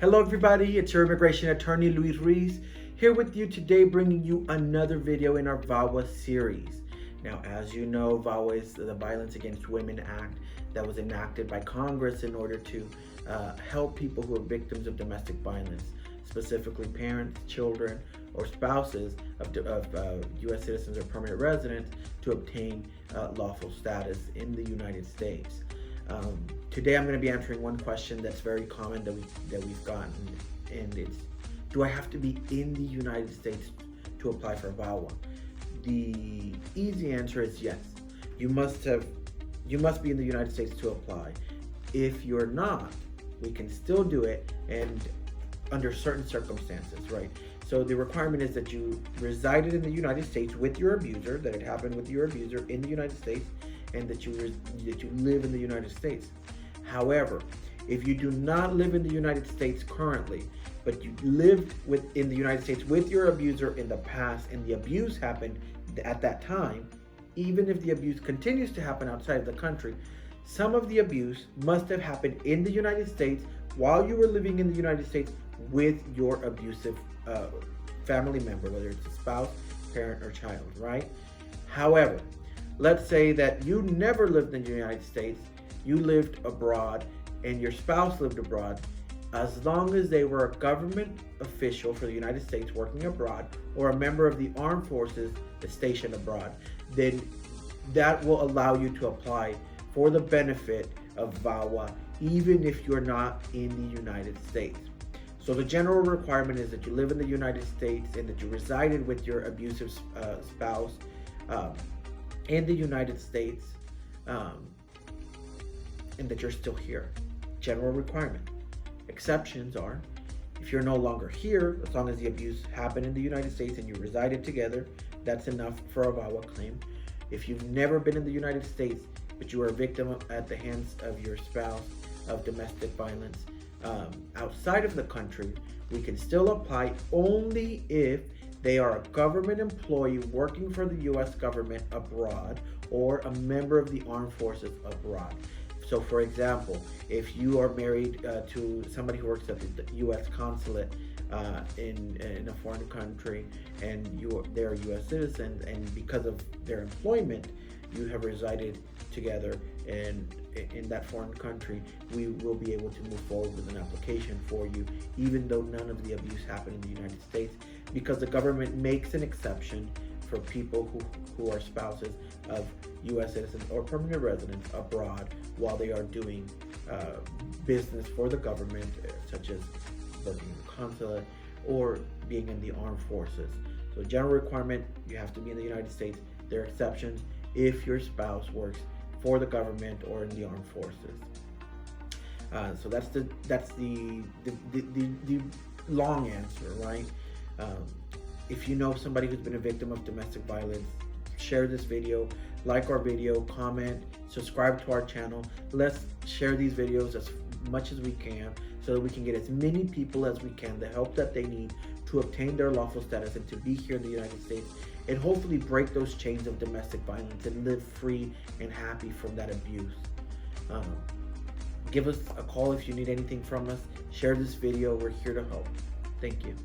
Hello everybody, it's your immigration attorney Ruiz here with you today, bringing you another video in our VAWA series. Now, as you know, VAWA is the Violence Against Women Act that was enacted by Congress in order to help people who are victims of domestic violence, specifically parents, children, or spouses of U.S. citizens or permanent residents, to obtain lawful status in the United States. Today I'm going to be answering one question that's very common that we've gotten, and it's, do I have to be in the United States to apply for VAWA? The easy answer is yes. You must be in the United States to apply. If you're not, we can still do it, and under certain circumstances, right? So the requirement is that you resided in the United States with your abuser, that it happened with your abuser in the United States, and that you live in the United States. However, if you do not live in the United States currently, but you lived in the United States with your abuser in the past, and the abuse happened at that time, even if the abuse continues to happen outside of the country, some of the abuse must have happened in the United States while you were living in the United States with your abusive family member, whether it's a spouse, parent, or child, right? However, let's say that you never lived in the United States, you lived abroad, and your spouse lived abroad. As long as they were a government official for the United States working abroad, or a member of the armed forces stationed abroad, then that will allow you to apply for the benefit of VAWA, even if you're not in the United States. So the general requirement is that you live in the United States and that you resided with your abusive spouse in the United States, and that you're still here. General requirement. Exceptions are, if you're no longer here, as long as the abuse happened in the United States and you resided together, that's enough for a VAWA claim. If you've never been in the United States, but you are a victim at the hands of your spouse of domestic violence outside of the country, we can still apply only if they are a government employee working for the U.S. government abroad, or a member of the armed forces abroad. So for example, if you are married to somebody who works at the U.S. consulate in a foreign country, and they're a U.S. citizen, and because of their employment, you have resided together and in that foreign country, we will be able to move forward with an application for you, even though none of the abuse happened in the United States, because the government makes an exception for people who are spouses of U.S. citizens or permanent residents abroad while they are doing business for the government, such as working in the consulate or being in the armed forces. So general requirement, you have to be in the United States. There are exceptions if your spouse works for the government or in the armed forces. So that's the long answer, right? If you know somebody who's been a victim of domestic violence, share this video, like our video, comment, subscribe to our channel. Let's share these videos as much as we can so that we can get as many people as we can the help that they need to obtain their lawful status and to be here in the United States, and hopefully break those chains of domestic violence and live free and happy from that abuse. Give us a call if you need anything from us. Share this video. We're here to help. Thank you.